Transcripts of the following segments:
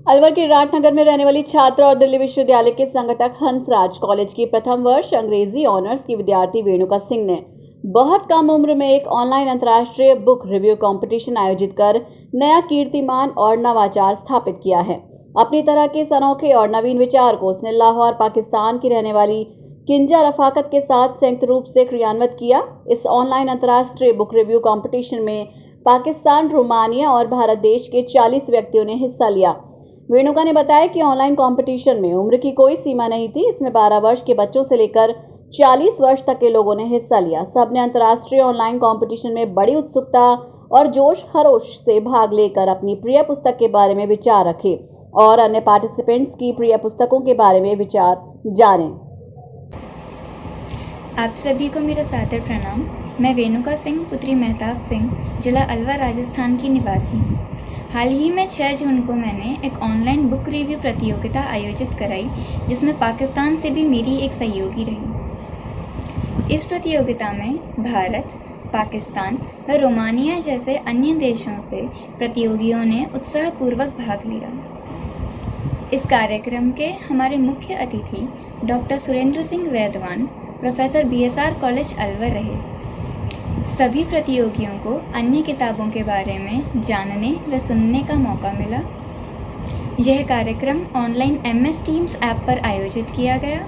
अलवर के राटनगर में रहने वाली छात्र और दिल्ली विश्वविद्यालय के संगठक हंसराज कॉलेज की प्रथम वर्ष अंग्रेजी ऑनर्स की विद्यार्थी वेणुका सिंह ने बहुत कम उम्र में एक ऑनलाइन अंतर्राष्ट्रीय बुक रिव्यू कंपटीशन आयोजित कर नया कीर्तिमान और नवाचार स्थापित किया है। अपनी तरह के इस अनोखे और नवीन विचार को उसने लाहौर पाकिस्तान की रहने वाली किंजा रफाकत के साथ संयुक्त रूप से क्रियान्वित किया। इस ऑनलाइन अंतर्राष्ट्रीय बुक रिव्यू कंपटीशन में पाकिस्तान, रोमानिया और भारत देश के 40 व्यक्तियों ने हिस्सा लिया। वेणुका ने बताया कि ऑनलाइन कंपटीशन में उम्र की कोई सीमा नहीं थी। इसमें 12 वर्ष के बच्चों से लेकर 40 वर्ष तक के लोगों ने हिस्सा लिया। सबने अंतर्राष्ट्रीय ऑनलाइन कंपटीशन में बड़ी उत्सुकता और जोश खरोश से भाग लेकर अपनी प्रिय पुस्तक के बारे में विचार रखे और अन्य पार्टिसिपेंट्स की प्रिय पुस्तकों के बारे में विचार जानें। आप सभी को मेरा सादर प्रणाम। मैं वेणुका सिंह, पुत्री मेहताब सिंह, जिला अलवर, राजस्थान की निवासी हूँ। हाल ही में 6 जून को मैंने एक ऑनलाइन बुक रिव्यू प्रतियोगिता आयोजित कराई, जिसमें पाकिस्तान से भी मेरी एक सहयोगी रही। इस प्रतियोगिता में भारत, पाकिस्तान व रोमानिया जैसे अन्य देशों से प्रतियोगियों ने उत्साहपूर्वक भाग लिया। इस कार्यक्रम के हमारे मुख्य अतिथि डॉक्टर सुरेंद्र सिंह वैद्वान, प्रोफेसर BSR कॉलेज अलवर रहे। सभी प्रतियोगियों को अन्य किताबों के बारे में जानने व सुनने का मौका मिला। यह कार्यक्रम ऑनलाइन MS टीम्स ऐप पर आयोजित किया गया,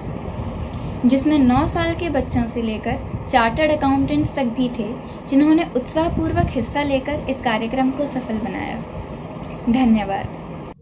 जिसमें 9 साल के बच्चों से लेकर चार्टर्ड अकाउंटेंट्स तक भी थे, जिन्होंने उत्साहपूर्वक हिस्सा लेकर इस कार्यक्रम को सफल बनाया। धन्यवाद।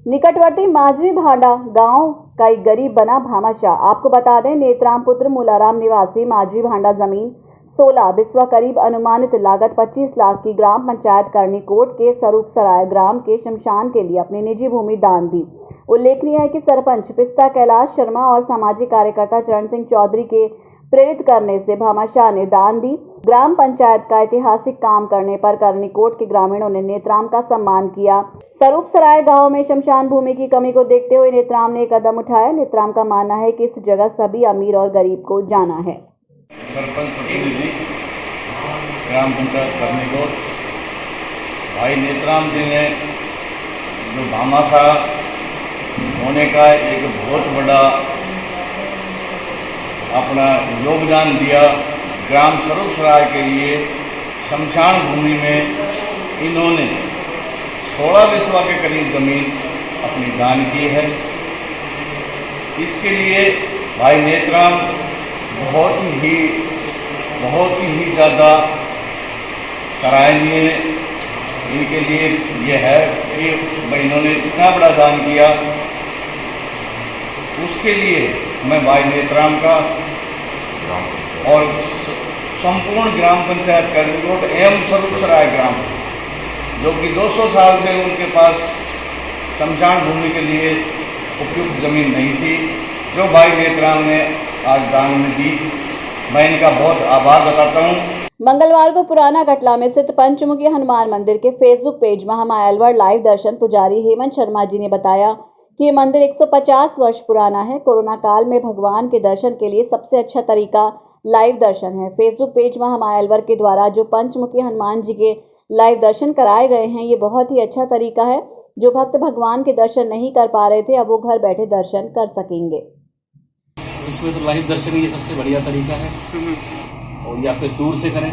निकटवर्ती माजरी भांडा गांव का एक गरीब बना भामाशाह। आपको बता दें, नेत्राम पुत्र मूलाराम निवासी माजरी भांडा जमीन 16 बिस्वा करीब अनुमानित लागत 25 लाख की ग्राम पंचायत कर्णिकोट के स्वरूप सराय ग्राम के शमशान के लिए अपनी निजी भूमि दान दी। उल्लेखनीय है कि सरपंच पिस्ता कैलाश शर्मा और सामाजिक कार्यकर्ता चरण सिंह चौधरी के प्रेरित करने से भामाशाह ने दान दी। ग्राम पंचायत का ऐतिहासिक काम करने पर कर्णिकोट के ग्रामीणों ने नेत्राम का सम्मान किया। स्वरूप सराय गांव में शमशान भूमि की कमी को देखते हुए नेत्राम ने कदम उठाया। नेत्राम का मानना है कि इस जगह सभी अमीर और गरीब को जाना है। सरपंच प्रतिनिधि ग्राम पंचायत कर्णिकोट भाई नेत्राम जी ने जो भामाशाह होने का एक बहुत बड़ा अपना योगदान दिया। ग्राम स्वरूप सराय के लिए शमशान भूमि में इन्होंने 16 बिस्वा के करीब ज़मीन अपनी दान की है। इसके लिए भाई नेत्राम बहुत ही ज़्यादा सराहनीय इनके लिए ये है कि इन्होंने इतना बड़ा दान किया। उसके लिए मैं भाई नेत्राम का और संपूर्ण ग्राम पंचायत कर्णिकोट एवं स्वरूप सराय ग्राम, जो कि 200 साल से उनके पास शमशान भूमि के लिए उपयुक्त ज़मीन नहीं थी, जो भाई नेत्राम ने आज दान में दी, मैं इनका बहुत आभार बताता हूँ। मंगलवार को पुराना कटला में स्थित पंचमुखी हनुमान मंदिर के Facebook page Mahamaya Alwar live दर्शन पुजारी हेमंत शर्मा जी ने बताया कि ये मंदिर 150 वर्ष पुराना है। कोरोना काल में भगवान के दर्शन के लिए सबसे अच्छा तरीका लाइव दर्शन है। फेसबुक पेज महामाया अलवर के द्वारा जो पंचमुखी हनुमान जी के लाइव दर्शन कराए गए हैं, ये बहुत ही अच्छा तरीका है। जो भक्त भगवान के दर्शन नहीं कर पा रहे थे, अब वो घर बैठे दर्शन कर सकेंगे। इसमें तो लाइव दर्शन ही सबसे बढ़िया तरीका है, और या फिर दूर से करें।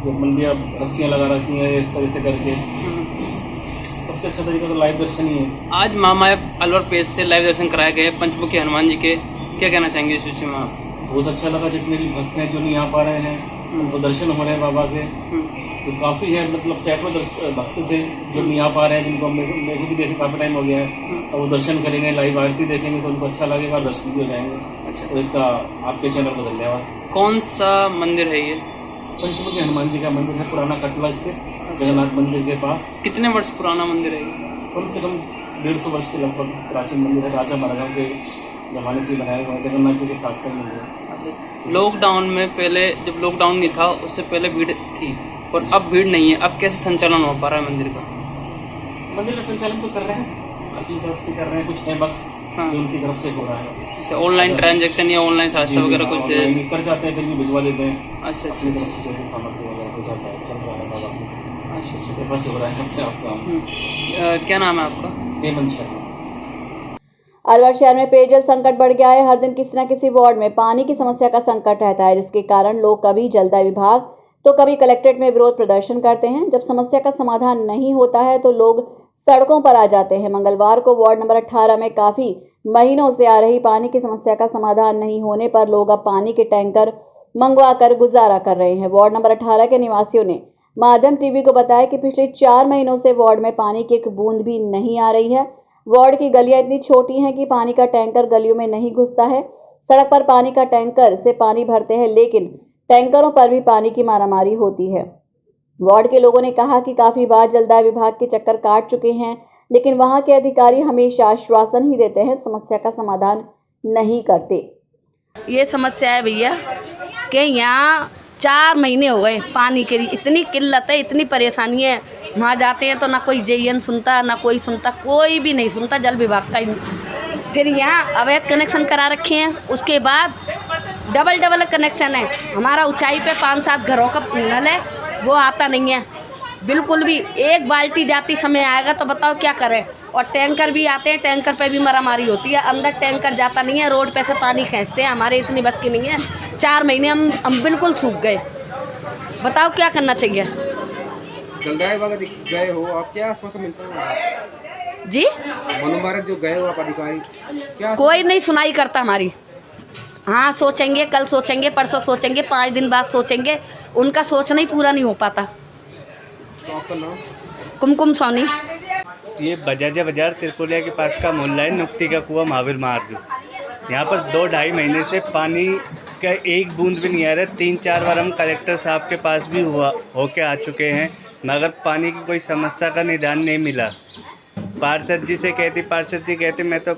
जो मंदिर रस्सियाँ लगा रखी हैं इस तरह से करके, सबसे अच्छा तरीका तो लाइव दर्शन ही है। आज महामाया अलवर पेज से लाइव दर्शन कराए गए पंचमुखी हनुमान जी के, क्या कहना चाहेंगे इस विषय में आप? बहुत अच्छा लगा। जितने भी भक्त हैं जो नहीं आ पा रहे हैं, उनको दर्शन हो रहे हैं बाबा के, तो काफ़ी है, मतलब सैकड़ों भक्त थे जो नहीं आ पा रहे हैं, जिनको मेरे को भी देखे काफ़ी टाइम हो गया है। तो वो दर्शन करेंगे, लाइव आरती देखेंगे तो उनको अच्छा लगेगा और दर्शन भी हो जाएंगे। अच्छा, तो इसका आपके चैनल को धन्यवाद। कौन सा मंदिर है ये? पंचमुखी हनुमान जी का मंदिर है, पुराना कटला स्थित जगन्नाथ मंदिर के पास। कितने वर्ष पुराना मंदिर है? कम से कम 150 वर्ष के लगभग प्राचीन मंदिर है। राजा महाराजा के जमाने से बनाया हुआ जगन्नाथ जी के साथ का मंदिर है। अच्छा, लॉकडाउन में पहले, जब लॉकडाउन नहीं था उससे पहले भीड़ थी और अब भीड़ नहीं है, अब कैसे संचालन हो पा रहा है मंदिर का? मंदिर का संचालन तो कर रहे हैं, अच्छी तरफ से कर रहे हैं। कुछ है वक्त जो उनकी तरफ से हो रहा है। अच्छा, ऑनलाइन ट्रांजैक्शन या ऑनलाइन शास्त्र वगैरह कुछ कर जाते हैं, फिर भी भिजवा देते हैं। अच्छा, अपनी तरफ से जो भी सामग्री वगैरह हो जाता है, चल रहा है सारा। अच्छा, बस हो रहा है आपका। क्या नाम है आपका? हेमंत शर्मा। अलवर शहर में पेयजल संकट बढ़ गया है। हर दिन किसी न किसी वार्ड में पानी की समस्या का संकट रहता है, जिसके कारण लोग कभी जलदाय विभाग तो कभी कलेक्ट्रेट में विरोध प्रदर्शन करते हैं। जब समस्या का समाधान नहीं होता है तो लोग सड़कों पर आ जाते हैं। मंगलवार को वार्ड नंबर 18 में काफ़ी महीनों से आ रही पानी की समस्या का समाधान नहीं होने पर लोग अब पानी के टैंकर मंगवा कर गुजारा कर रहे हैं। वार्ड नंबर 18 के निवासियों ने माध्यम टीवी को बताया कि पिछले 4 महीनों से वार्ड में पानी की एक बूंद भी नहीं आ रही है। वार्ड की गलियां इतनी छोटी हैं कि पानी का टैंकर गलियों में नहीं घुसता है। सड़क पर पानी का टैंकर से पानी भरते हैं, लेकिन टैंकरों पर भी पानी की मारामारी होती है। वार्ड के लोगों ने कहा कि काफ़ी बार जलदाय विभाग के चक्कर काट चुके हैं, लेकिन वहां के अधिकारी हमेशा आश्वासन ही देते हैं, समस्या का समाधान नहीं करते। ये समस्या है भैया कि यहाँ 4 महीने हो गए पानी के लिए, इतनी किल्लत है, इतनी परेशानी है। वहाँ जाते हैं तो ना कोई जेईएन सुनता, ना कोई सुनता, कोई भी नहीं सुनता जल विभाग का। फिर यहाँ अवैध कनेक्शन करा रखे हैं, उसके बाद डबल कनेक्शन है। हमारा ऊंचाई पे 5-7 घरों का नल है, वो आता नहीं है बिल्कुल भी। एक बाल्टी जाती समय आएगा तो बताओ क्या करें। और टैंकर भी आते हैं, टैंकर पे भी मारामारी होती है। अंदर टैंकर जाता नहीं है, रोड पे से पानी खींचते हैं। हमारे इतनी बच की नहीं है। 4 महीने हम बिल्कुल सूख गए। बताओ क्या करना चाहिए। जलदाय विभाग गए हो आप, क्या आश्वासन मिलता है जी? मनोमारक जो गए हो आप अधिकारी, क्या कोई नहीं सुनाई करता हमारी। हाँ सोचेंगे, कल सोचेंगे, परसों सोचेंगे, 5 दिन बाद सोचेंगे, उनका सोचना ही पूरा नहीं हो पाता। तो आपका नाम? कुमकुम सोनी। ये बजाजा बाजार तिरकुलिया के पास का मोहल्ला है, नुक्ती का कुआं, महावीर मार्ग। यहाँ पर 2-2.5 महीने से पानी का एक बूंद भी नहीं आ रहा। 3-4 बार हम कलेक्टर साहब के पास भी होके आ चुके हैं, मगर पानी की कोई समस्या का निदान नहीं मिला। पार्षद जी से कहती, पार्षद जी कहते मैं तो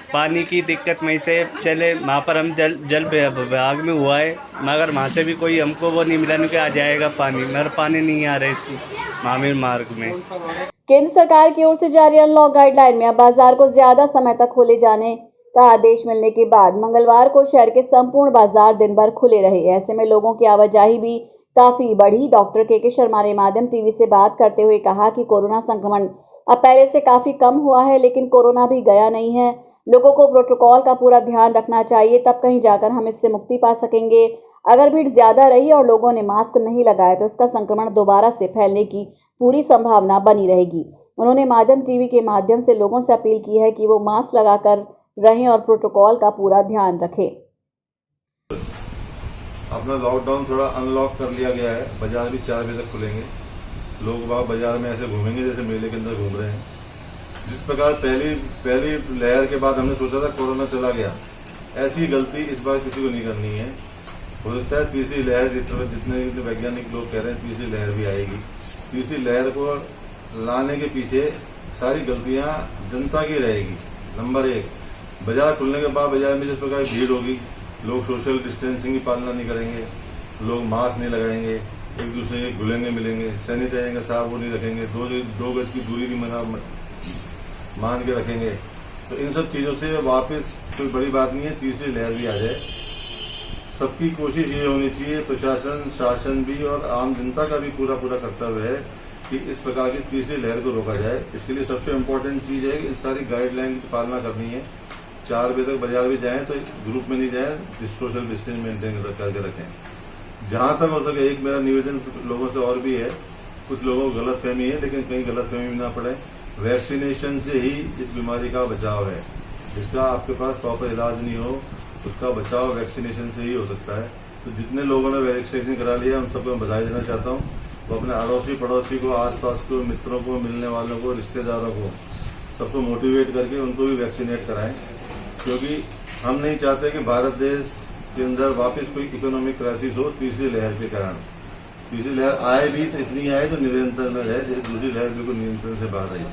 पानी की दिक्कत में से चले, वहाँ पर हम जल विभाग में हुआ है, मगर वहाँ से भी कोई हमको वो नहीं मिला कि आ जाएगा पानी, मगर पानी नहीं आ रहा इस महावीर मार्ग में। केंद्र सरकार की ओर से जारी अनलॉक गाइडलाइन में अब बाजार को ज्यादा समय तक खोले जाने का आदेश मिलने के बाद मंगलवार को शहर के संपूर्ण बाजार दिन भर खुले रहे। ऐसे में लोगों की आवाजाही भी काफी बढ़ी। डॉक्टर के शर्मा ने माध्यम टीवी से बात करते हुए कहा कि कोरोना संक्रमण अब पहले से काफी कम हुआ है, लेकिन कोरोना भी गया नहीं है। लोगों को प्रोटोकॉल का पूरा ध्यान रखना चाहिए, तब कहीं जाकर हम इससे मुक्ति पा सकेंगे। अगर भीड़ ज्यादा रही और लोगों ने मास्क नहीं लगाया तो इसका संक्रमण दोबारा से फैलने की पूरी संभावना बनी रहेगी। उन्होंने माध्यम टीवी के माध्यम से लोगों से अपील की है कि वो मास्क लगाकर रहें और प्रोटोकॉल का पूरा ध्यान रखें। अपना लॉकडाउन थोड़ा अनलॉक कर लिया गया है। बाजार भी 4 बजे तक खुलेंगे। लोग वहाँ बाजार में ऐसे घूमेंगे जैसे मेले के अंदर घूम रहे हैं। जिस प्रकार पहली लहर के बाद हमने सोचा था कोरोना चला गया, ऐसी गलती इस बार किसी को नहीं करनी है। हो सकता है तीसरी लहर, जितने वैज्ञानिक लोग कह रहे हैं तीसरी लहर भी आएगी। तीसरी लहर को लाने के पीछे सारी गलतियां जनता की रहेगी। नंबर 1, बाजार खुलने के बाद बाजार में जिस प्रकार भीड़ होगी, लोग सोशल डिस्टेंसिंग की पालना नहीं करेंगे, लोग मास्क नहीं लगाएंगे, एक दूसरे के घुलेंगे मिलेंगे, सैनिटाइजर का साबुन नहीं रखेंगे, 2 गज की दूरी की मान के रखेंगे। तो इन सब चीजों से वापस कोई बड़ी बात नहीं है, तीसरी लहर भी आ जाए। सबकी कोशिश ये होनी चाहिए, प्रशासन, शासन भी और आम जनता का भी पूरा कर्तव्य है कि इस प्रकार की तीसरी लहर को रोका जाए। इसके लिए सबसे इम्पोर्टेंट चीज है कि इस सारी गाइडलाइन की पालना करनी है। 4 बजे तक बाजार भी जाएं तो ग्रुप में नहीं जाएं, सोशल डिस्टेंस मेंटेन करके रखें। जहां तक हो सके एक मेरा निवेदन लोगों से और भी है, कुछ लोगों को गलतफहमी है, लेकिन कहीं गलतफहमी भी ना पड़े। वैक्सीनेशन से ही इस बीमारी का बचाव है। जिसका आपके पास प्रॉपर इलाज नहीं हो, उसका बचाव वैक्सीनेशन से ही हो सकता है। तो जितने लोगों ने वैक्सीनेशन करा लिया उन सबको मैं बधाई देना चाहता हूँ। वो अपने अड़ोसी पड़ोसी को, आसपास को, मित्रों को, मिलने वालों को, रिश्तेदारों को, सबको मोटिवेट करके उनको भी वैक्सीनेट कराएं, क्योंकि हम नहीं चाहते कि भारत देश के अंदर वापस कोई इकोनॉमिक क्राइसिस हो तीसरी लहर के कारण। तीसरी लहर आए भी तो इतनी आए जो निरंतर में रहे, जैसे दूसरी लहर बिल्कुल नियंत्रण से बाहर आई।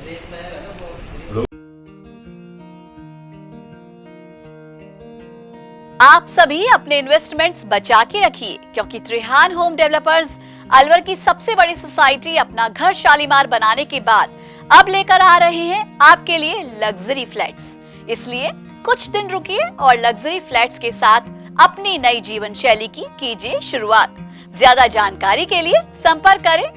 आप सभी अपने इन्वेस्टमेंट्स बचा के रखिए, क्योंकि त्रिहान होम डेवलपर्स अलवर की सबसे बड़ी सोसाइटी अपना घर शालीमार बनाने के बाद अब लेकर आ रहे हैं आपके लिए लग्जरी फ्लैट्स। इसलिए कुछ दिन रुकिए और लग्जरी फ्लैट्स के साथ अपनी नई जीवन शैली की कीजिए शुरुआत। ज्यादा जानकारी के लिए संपर्क करें।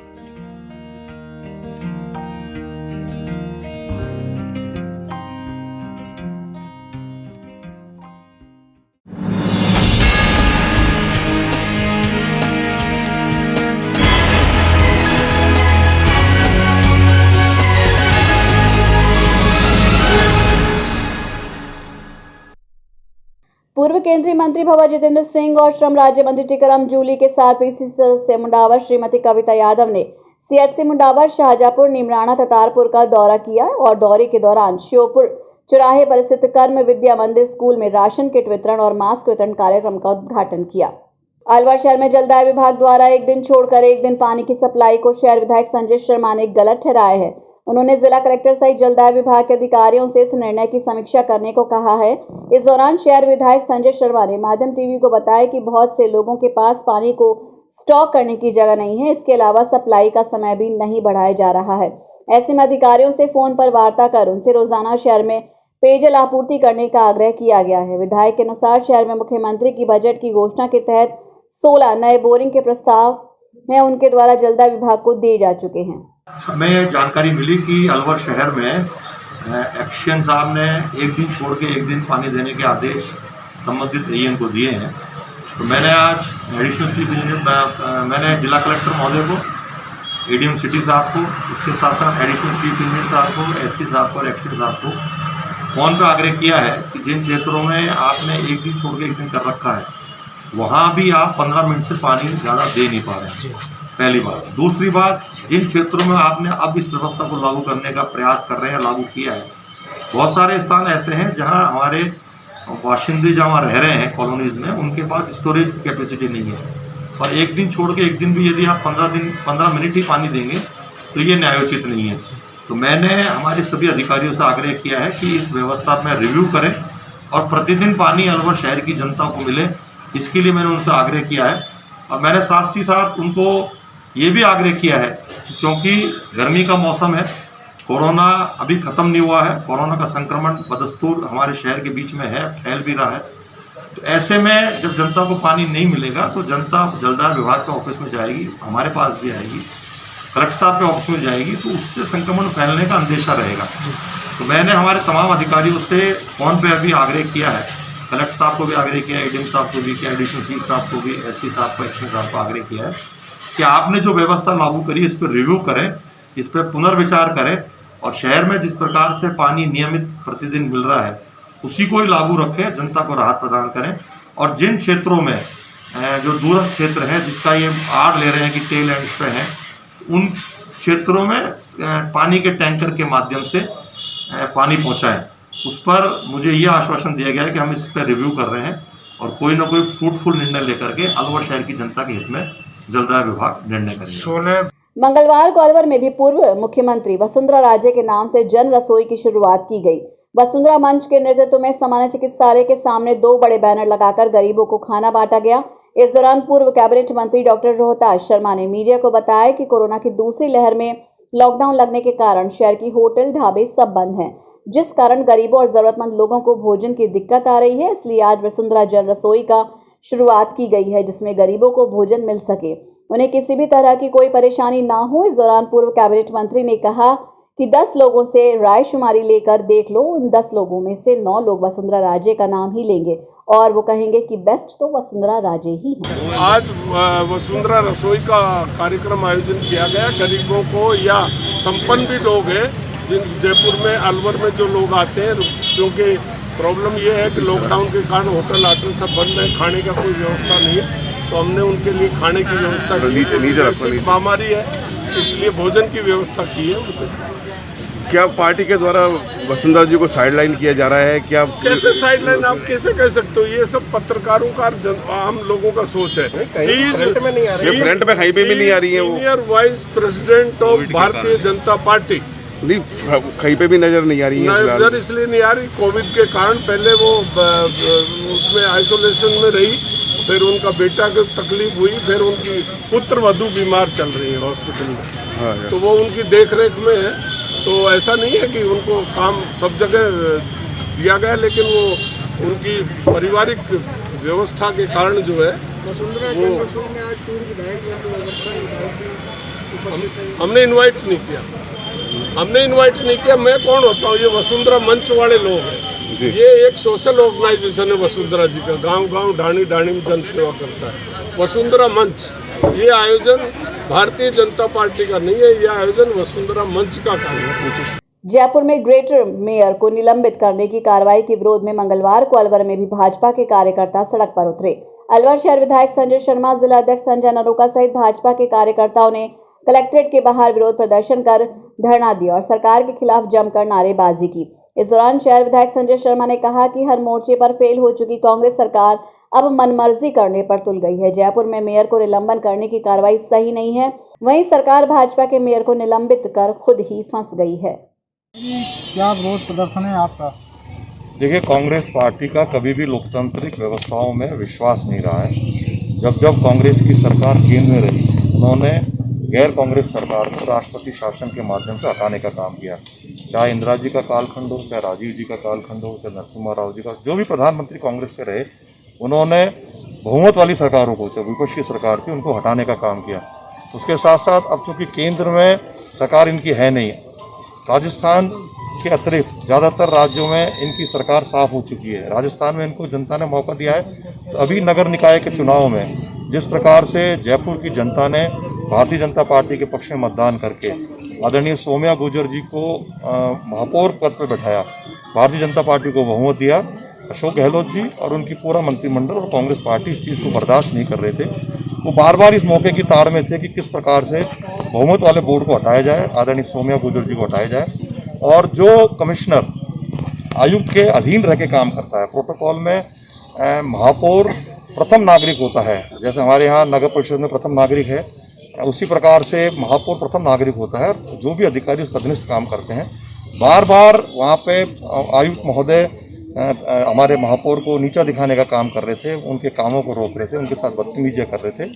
पूर्व केंद्रीय मंत्री भवा जितेंद्र सिंह और श्रम राज्य मंत्री टीकाराम जूली के साथ पीसीसी सदस्य मुंडावर श्रीमती कविता यादव ने सीएचसी मुंडावर, शाहजहांपुर, नीमराणा, ततारपुर का दौरा किया और दौरे के दौरान श्योपुर चौराहे पर स्थित कर्म विद्या मंदिर स्कूल में राशन किट वितरण और मास्क वितरण कार्यक्रम का उद्घाटन किया। अलवर शहर में जलदाय विभाग द्वारा एक दिन छोड़कर एक दिन पानी की सप्लाई को शहर विधायक संजय शर्मा ने गलत ठहराया है। उन्होंने जिला कलेक्टर सहित जलदाय विभाग के अधिकारियों से इस निर्णय की समीक्षा करने को कहा है। इस दौरान शहर विधायक संजय शर्मा ने माध्यम टीवी को बताया कि बहुत से लोगों के पास पानी को स्टॉक करने की जगह नहीं है। इसके अलावा सप्लाई का समय भी नहीं बढ़ाया जा रहा है। ऐसे में अधिकारियों से फोन पर वार्ता कर उनसे रोजाना शहर में पेयजल आपूर्ति करने का आग्रह किया गया है। विधायक के अनुसार शहर में मुख्यमंत्री की बजट की घोषणा के तहत 16 नए बोरिंग के प्रस्ताव में उनके द्वारा जलदाय विभाग को दिए जा चुके हैं। हमें जानकारी मिली कि अलवर शहर में एक्शन साहब ने एक दिन छोड़ के एक दिन पानी देने के आदेश संबंधित एईएन को दिए हैं। तो मैंने आज एडिशनल चीफ इंजीनियर मैंने जिला कलेक्टर महोदय को, एडीएम सिटी साहब को, उसके साथ साथ एडिशनल चीफ इंजीनियर साहब को, एससी साहब को और एक्शन साहब को फ़ोन पर आग्रह किया है कि जिन क्षेत्रों में आपने एक दिन छोड़ के एक दिन कर रखा है वहाँ भी आप 15 मिनट से पानी ज़्यादा दे नहीं पा रहे हैं, पहली बात। दूसरी बात, जिन क्षेत्रों में आपने अब इस व्यवस्था को लागू करने का प्रयास कर रहे हैं, लागू किया है, बहुत सारे स्थान ऐसे हैं जहां हमारे बाशिंदे जहाँ रह रहे हैं कॉलोनीज़ में, उनके पास स्टोरेज की कैपेसिटी नहीं है। और एक दिन छोड़ के एक दिन भी यदि आप 15 मिनट ही पानी देंगे तो ये न्यायोचित नहीं है। तो मैंने हमारे सभी अधिकारियों से आग्रह किया है कि इस व्यवस्था में रिव्यू करें और प्रतिदिन पानी अलवर शहर की जनता को मिले, इसके लिए मैंने उनसे आग्रह किया है। और मैंने साथ ही साथ उनको ये भी आग्रह किया है क्योंकि गर्मी का मौसम है, कोरोना अभी ख़त्म नहीं हुआ है, कोरोना का संक्रमण बदस्तूर हमारे शहर के बीच में है, फैल भी रहा है। तो ऐसे में जब जनता को पानी नहीं मिलेगा तो जनता जलदाय विभाग के ऑफिस में जाएगी, हमारे पास भी आएगी, कलेक्टर साहब के ऑफिस में जाएगी, तो उससे संक्रमण फैलने का अंदेशा रहेगा। तो मैंने हमारे तमाम अधिकारियों से फ़ोन पे अभी आग्रह किया है, कलेक्टर साहब को भी आग्रह किया, एडीएम साहब को भी किया, एडिशनल चीफ साहब को भी, एससी साहब को, एक्शन साहब को आग्रह किया है कि आपने जो व्यवस्था लागू करी इस पर रिव्यू करें, इस पर पुनर्विचार करें और शहर में जिस प्रकार से पानी नियमित प्रतिदिन मिल रहा है उसी को ही लागू रखें, जनता को राहत प्रदान करें। और जिन क्षेत्रों में जो दूरस्थ क्षेत्र है जिसका ये आड़ ले रहे हैं कि टेल एंड्स पे हैं, उन क्षेत्रों में पानी के टैंकर के माध्यम से पानी पहुँचाएँ। उस पर मुझे ये आश्वासन दिया गया है कि हम इस पर रिव्यू कर रहे हैं और कोई ना कोई फ्रूटफुल निर्णय लेकर के अलवर शहर की जनता के हित में जलदाय विभाग निर्णय करेगा। मंगलवार को अलवर में भी पूर्व मुख्यमंत्री वसुंधरा राजे के नाम से जन रसोई की शुरुआत की गई। वसुंधरा मंच के नेतृत्व में सामान्य चिकित्सालय के सामने 2 बड़े बैनर लगाकर गरीबों को खाना बांटा गया। इस दौरान पूर्व कैबिनेट मंत्री डॉक्टर रोहतास शर्मा ने मीडिया को बताया कि कोरोना की दूसरी लहर में लॉकडाउन लगने के कारण शहर की होटल, ढाबे सब बंद हैं, जिस कारण गरीबों और जरूरतमंद लोगों को भोजन की दिक्कत आ रही है। इसलिए आज वसुंधरा जन रसोई का शुरुआत की गई है जिसमें गरीबों को भोजन मिल सके, उन्हें किसी भी तरह की कोई परेशानी ना हो। इस दौरान पूर्व कैबिनेट मंत्री ने कहा कि 10 लोगों से राय शुमारी लेकर देख लो, उन 10 लोगों में से 9 लोग वसुंधरा राजे का नाम ही लेंगे और वो कहेंगे कि बेस्ट तो वसुंधरा राजे ही है। आज वसुंधरा रसोई का कार्यक्रम आयोजन किया गया। गरीबों को या संपन्न भी लोग हैं जिन जयपुर में, अलवर में जो लोग आते हैं, क्योंकि प्रॉब्लम ये है कि लॉकडाउन के कारण होटल आटल सब बंद है, खाने का कोई व्यवस्था नहीं है, तो हमने उनके लिए खाने की व्यवस्था की। महामारी है इसलिए भोजन की व्यवस्था की है। क्या पार्टी के द्वारा वसुंधरा जी को साइडलाइन किया जा रहा है? क्या कैसे साइडलाइन आप कैसे कह सकते हो? ये सब पत्रकारों का, आम लोगों का सोच है। फ्रंट में कहीं पे भी नहीं आ रही है। Senior vice president of Bharatiya Janata party नहीं, कहीं पे भी नजर नहीं आ रही है। नजर इसलिए नहीं आ रही, कोविड के कारण पहले वो उसमें आइसोलेशन में रही, फिर उनका बेटा को तकलीफ हुई, फिर उनकी पुत्र वधू बीमार चल रही है हॉस्पिटल में, तो वो उनकी देखरेख में है। तो ऐसा नहीं है कि उनको काम सब जगह दिया गया, लेकिन वो उनकी पारिवारिक व्यवस्था के कारण जो है हमने इनवाइट नहीं किया। मैं कौन होता हूँ? ये वसुंधरा मंच वाले लोग हैं। ये एक सोशल ऑर्गेनाइजेशन है वसुंधरा जी का, गांव-गांव, ढाणी में जन सेवा करता है वसुंधरा मंच। ये आयोजन भारतीय जनता पार्टी का नहीं है, यह आयोजन वसुंधरा मंच का कार्य है। जयपुर में ग्रेटर मेयर को निलंबित करने की कार्रवाई के विरोध में मंगलवार को अलवर में भी भाजपा के कार्यकर्ता सड़क पर उतरे। अलवर शहर विधायक संजय शर्मा, जिला अध्यक्ष संजय नरोका सहित भाजपा के कार्यकर्ताओं ने कलेक्ट्रेट के बाहर विरोध प्रदर्शन कर धरना दिया और सरकार के खिलाफ जमकर नारेबाजी की। इस दौरान शहर विधायक संजय शर्मा ने कहा कि हर मोर्चे पर फेल हो चुकी कांग्रेस सरकार अब मनमर्जी करने पर तुल गई है। जयपुर में मेयर को निलंबन करने की कार्रवाई सही नहीं है, वहीं सरकार भाजपा के मेयर को निलंबित कर खुद ही फंस गई है। क्या विरोध प्रदर्शन है आपका? देखिए, कांग्रेस पार्टी का कभी भी लोकतांत्रिक व्यवस्थाओं में विश्वास नहीं रहा है। जब जब कांग्रेस की सरकार केंद्र में रही, उन्होंने गैर कांग्रेस सरकार को राष्ट्रपति शासन के माध्यम से हटाने का काम किया। चाहे इंदिरा जी का कालखंड हो, चाहे राजीव जी का कालखंड हो, चाहे नरसिम्हा राव जी का, जो भी प्रधानमंत्री कांग्रेस के रहे, उन्होंने बहुमत वाली सरकारों को, चाहे विपक्ष की सरकार थी, उनको हटाने का काम किया। उसके साथ साथ अब चूँकि केंद्र में सरकार इनकी है नहीं, राजस्थान के अतिरिक्त ज़्यादातर राज्यों में इनकी सरकार साफ हो चुकी है। राजस्थान में इनको जनता ने मौका दिया है। तो अभी नगर निकाय के चुनाव में जिस प्रकार से जयपुर की जनता ने भारतीय जनता पार्टी के पक्ष में मतदान करके आदरणीय सौम्या गुर्जर जी को महापौर पद पर बैठाया, भारतीय जनता पार्टी को बहुमत दिया, अशोक गहलोत जी और उनकी पूरा मंत्रिमंडल और कांग्रेस पार्टी इस चीज़ को बर्दाश्त नहीं कर रहे थे। वो बार बार इस मौके की ताड़ में थे कि किस प्रकार से बहुमत वाले बोर्ड को हटाया जाए, आदरणीय सौम्या गुर्जर जी को हटाया जाए। और जो कमिश्नर आयुक्त के अधीन रह के काम करता है, प्रोटोकॉल में महापौर प्रथम नागरिक होता है, जैसे हमारे यहाँ नगर परिषद में प्रथम नागरिक है, उसी प्रकार से महापौर प्रथम नागरिक होता है। जो भी अधिकारी उस तदनिष्ठ काम करते हैं, बार बार वहाँ पे आयुक्त महोदय हमारे महापौर को नीचा दिखाने का काम कर रहे थे, उनके कामों को रोक रहे थे, उनके साथ बदतमीजियाँ कर रहे थे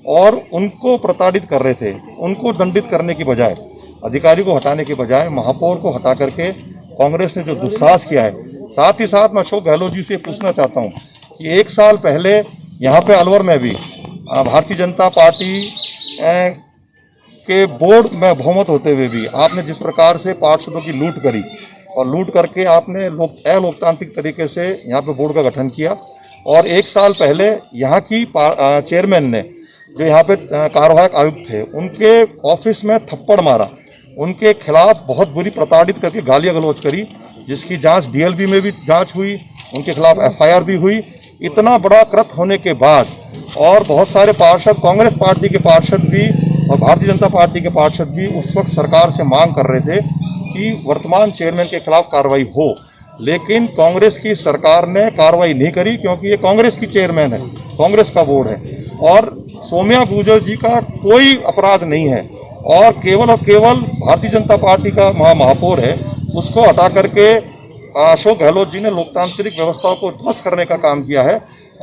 और उनको प्रताड़ित कर रहे थे। उनको दंडित करने की बजाय, अधिकारी को हटाने की बजाय महापौर को हटा करके कांग्रेस ने जो दुस्साहस किया है। साथ ही साथ मैं अशोक गहलोत जी से पूछना चाहता हूँ कि 1 साल पहले यहाँ पे अलवर में भी भारतीय जनता पार्टी के बोर्ड में बहुमत होते हुए भी आपने जिस प्रकार से पार्षदों की लूट करी और लूट करके आपने अलोकतांत्रिक तरीके से यहाँ पे बोर्ड का गठन किया। और 1 साल पहले यहाँ की चेयरमैन ने, जो यहाँ पे कार्यवाहक आयुक्त थे, उनके ऑफिस में थप्पड़ मारा, उनके खिलाफ बहुत बुरी प्रताड़ित करके गालियाँ गलौज करी, जिसकी जांच डीएलबी में भी जांच हुई, उनके खिलाफ एफआईआर भी हुई। इतना बड़ा कृत्य होने के बाद और बहुत सारे पार्षद, कांग्रेस पार्टी के पार्षद भी और भारतीय जनता पार्टी के पार्षद भी उस वक्त सरकार से मांग कर रहे थे कि वर्तमान चेयरमैन के खिलाफ कार्रवाई हो, लेकिन कांग्रेस की सरकार ने कार्रवाई नहीं करी, क्योंकि ये कांग्रेस की चेयरमैन है, कांग्रेस का बोर्ड है और सौम्या गुर्जर जी का कोई अपराध नहीं है और केवल भारतीय जनता पार्टी का महापौर है, उसको हटा करके अशोक गहलोत जी ने लोकतांत्रिक व्यवस्थाओं को ध्वस्त करने का काम किया है।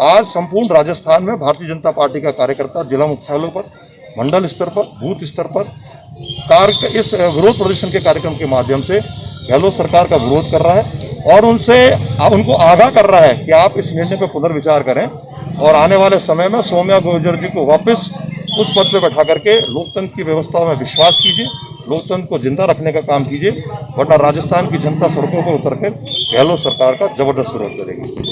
आज संपूर्ण राजस्थान में भारतीय जनता पार्टी का कार्यकर्ता जिला मुख्यालयों पर, मंडल स्तर पर, बूथ स्तर पर इस विरोध प्रदर्शन के कार्यक्रम के माध्यम से गहलोत सरकार का विरोध कर रहा है और उनको आगाह कर रहा है कि आप इस निर्णय पर पुनर्विचार करें और आने वाले समय में सौम्या गुर्जर जी को वापस उस पद पर बैठा करके लोकतंत्र की व्यवस्था में विश्वास कीजिए, लोकतंत्र को जिंदा रखने का काम कीजिए, वरना राजस्थान की जनता सड़कों पर उतर कर गहलोत सरकार का जबरदस्त विरोध करेगी।